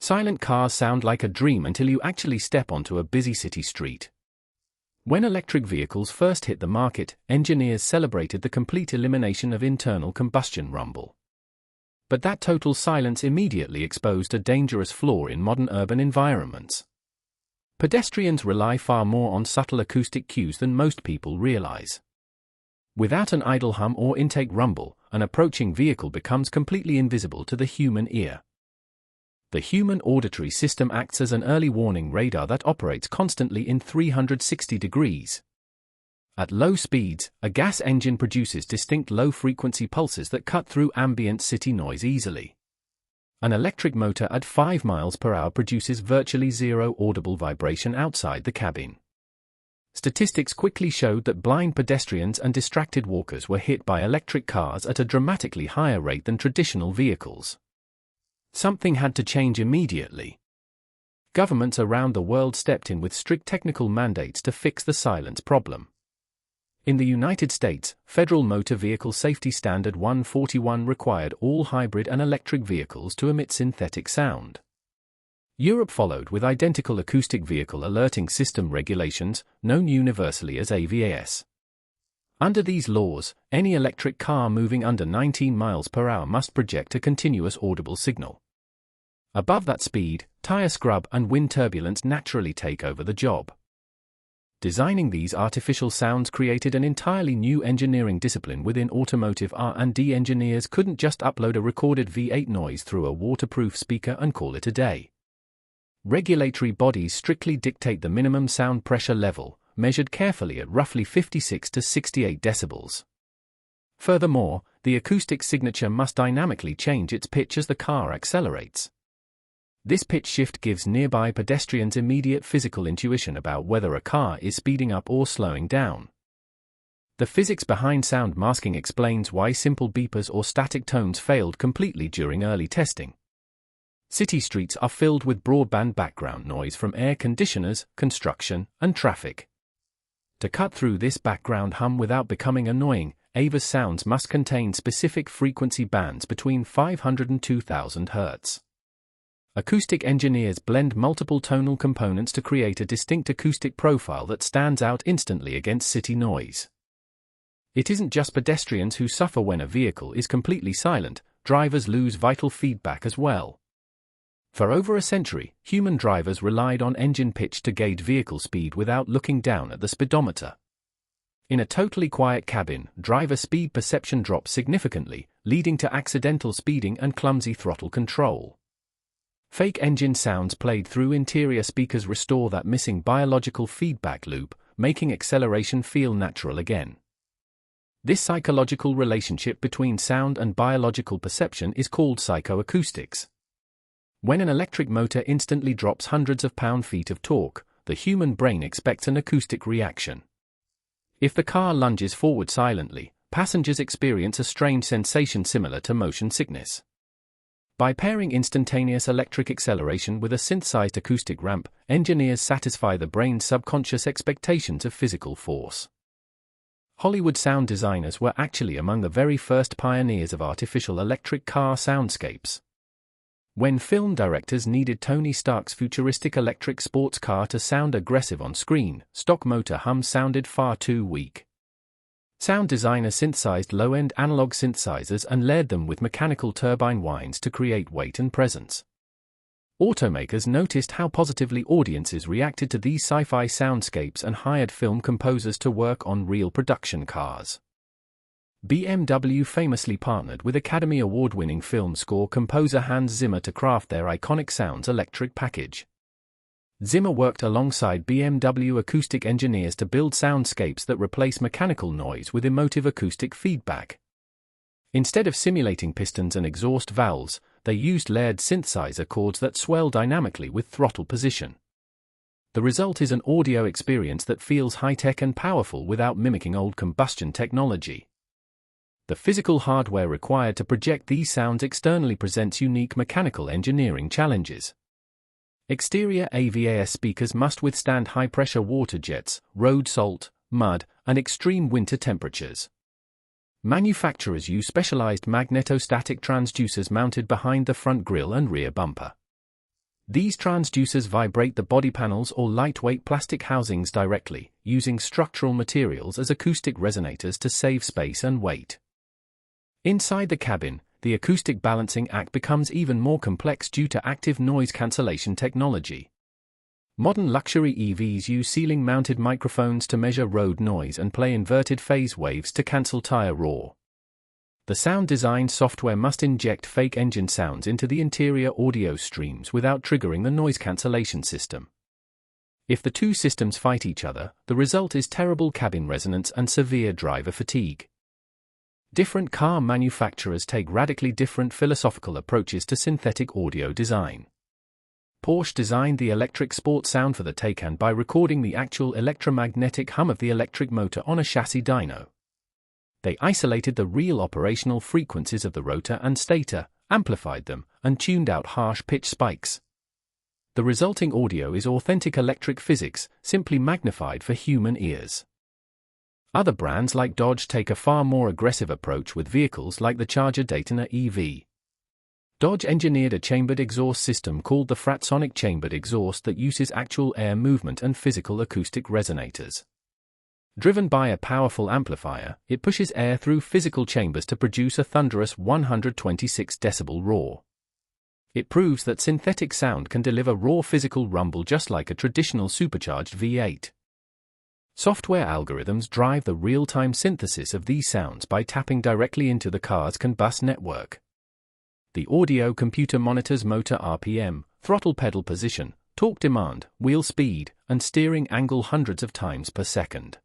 Silent cars sound like a dream until you actually step onto a busy city street. When electric vehicles first hit the market, engineers celebrated the complete elimination of internal combustion rumble. But that total silence immediately exposed a dangerous flaw in modern urban environments. Pedestrians rely far more on subtle acoustic cues than most people realize. Without an idle hum or intake rumble, an approaching vehicle becomes completely invisible to the human ear. The human auditory system acts as an early warning radar that operates constantly in 360 degrees. At low speeds, a gas engine produces distinct low-frequency pulses that cut through ambient city noise easily. An electric motor at 5 miles per hour produces virtually zero audible vibration outside the cabin. Statistics quickly showed that blind pedestrians and distracted walkers were hit by electric cars at a dramatically higher rate than traditional vehicles. Something had to change immediately. Governments around the world stepped in with strict technical mandates to fix the silence problem. In the United States, Federal Motor Vehicle Safety Standard 141 required all hybrid and electric vehicles to emit synthetic sound. Europe followed with identical acoustic vehicle alerting system regulations, known universally as AVAS. Under these laws, any electric car moving under 19 miles per hour must project a continuous audible signal. Above that speed, tire scrub and wind turbulence naturally take over the job. Designing these artificial sounds created an entirely new engineering discipline within automotive. R&D engineers couldn't just upload a recorded V8 noise through a waterproof speaker and call it a day. Regulatory bodies strictly dictate the minimum sound pressure level, measured carefully at roughly 56 to 68 decibels. Furthermore, the acoustic signature must dynamically change its pitch as the car accelerates. This pitch shift gives nearby pedestrians immediate physical intuition about whether a car is speeding up or slowing down. The physics behind sound masking explains why simple beepers or static tones failed completely during early testing. City streets are filled with broadband background noise from air conditioners, construction, and traffic. To cut through this background hum without becoming annoying, AVAS sounds must contain specific frequency bands between 500 and 2000 Hz. Acoustic engineers blend multiple tonal components to create a distinct acoustic profile that stands out instantly against city noise. It isn't just pedestrians who suffer when a vehicle is completely silent, drivers lose vital feedback as well. For over a century, human drivers relied on engine pitch to gauge vehicle speed without looking down at the speedometer. In a totally quiet cabin, driver speed perception drops significantly, leading to accidental speeding and clumsy throttle control. Fake engine sounds played through interior speakers restore that missing biological feedback loop, making acceleration feel natural again. This psychological relationship between sound and biological perception is called psychoacoustics. When an electric motor instantly drops hundreds of pound-feet of torque, the human brain expects an acoustic reaction. If the car lunges forward silently, passengers experience a strange sensation similar to motion sickness. By pairing instantaneous electric acceleration with a synthesized acoustic ramp, engineers satisfy the brain's subconscious expectations of physical force. Hollywood sound designers were actually among the very first pioneers of artificial electric car soundscapes. When film directors needed Tony Stark's futuristic electric sports car to sound aggressive on screen, stock motor hums sounded far too weak. Sound designers synthesized low-end analog synthesizers and layered them with mechanical turbine whines to create weight and presence. Automakers noticed how positively audiences reacted to these sci-fi soundscapes and hired film composers to work on real production cars. BMW famously partnered with Academy Award-winning film score composer Hans Zimmer to craft their iconic Sounds Electric package. Zimmer worked alongside BMW acoustic engineers to build soundscapes that replace mechanical noise with emotive acoustic feedback. Instead of simulating pistons and exhaust valves, they used layered synthesizer chords that swell dynamically with throttle position. The result is an audio experience that feels high-tech and powerful without mimicking old combustion technology. The physical hardware required to project these sounds externally presents unique mechanical engineering challenges. Exterior AVAS speakers must withstand high-pressure water jets, road salt, mud, and extreme winter temperatures. Manufacturers use specialized magnetostatic transducers mounted behind the front grille and rear bumper. These transducers vibrate the body panels or lightweight plastic housings directly, using structural materials as acoustic resonators to save space and weight. Inside the cabin, the acoustic balancing act becomes even more complex due to active noise cancellation technology. Modern luxury EVs use ceiling-mounted microphones to measure road noise and play inverted phase waves to cancel tire roar. The sound design software must inject fake engine sounds into the interior audio streams without triggering the noise cancellation system. If the two systems fight each other, the result is terrible cabin resonance and severe driver fatigue. Different car manufacturers take radically different philosophical approaches to synthetic audio design. Porsche designed the electric sport sound for the Taycan by recording the actual electromagnetic hum of the electric motor on a chassis dyno. They isolated the real operational frequencies of the rotor and stator, amplified them, and tuned out harsh pitch spikes. The resulting audio is authentic electric physics, simply magnified for human ears. Other brands like Dodge take a far more aggressive approach with vehicles like the Charger Daytona EV. Dodge engineered a chambered exhaust system called the Fratsonic chambered exhaust that uses actual air movement and physical acoustic resonators. Driven by a powerful amplifier, it pushes air through physical chambers to produce a thunderous 126 decibel roar. It proves that synthetic sound can deliver raw physical rumble just like a traditional supercharged V8. Software algorithms drive the real-time synthesis of these sounds by tapping directly into the car's CAN bus network. The audio computer monitors motor RPM, throttle pedal position, torque demand, wheel speed, and steering angle hundreds of times per second.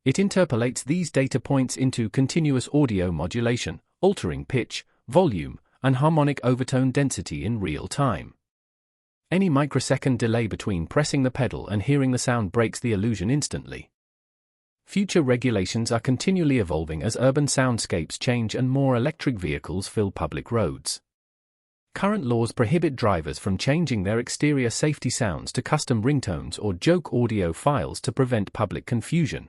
It interpolates these data points into continuous audio modulation, altering pitch, volume, and harmonic overtone density in real time. Any microsecond delay between pressing the pedal and hearing the sound breaks the illusion instantly. Future regulations are continually evolving as urban soundscapes change and more electric vehicles fill public roads. Current laws prohibit drivers from changing their exterior safety sounds to custom ringtones or joke audio files to prevent public confusion.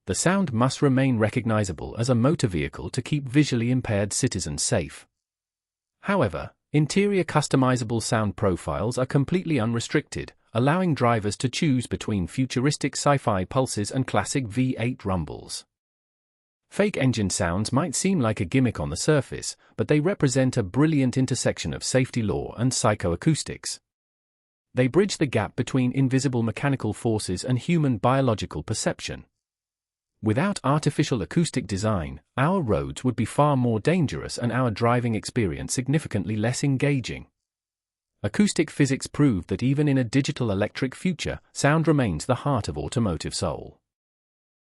The sound must remain recognizable as a motor vehicle to keep visually impaired citizens safe. However, interior customizable sound profiles are completely unrestricted, allowing drivers to choose between futuristic sci-fi pulses and classic V8 rumbles. Fake engine sounds might seem like a gimmick on the surface, but they represent a brilliant intersection of safety law and psychoacoustics. They bridge the gap between invisible mechanical forces and human biological perception. Without artificial acoustic design, our roads would be far more dangerous and our driving experience significantly less engaging. Acoustic physics proved that even in a digital electric future, sound remains the heart of automotive soul.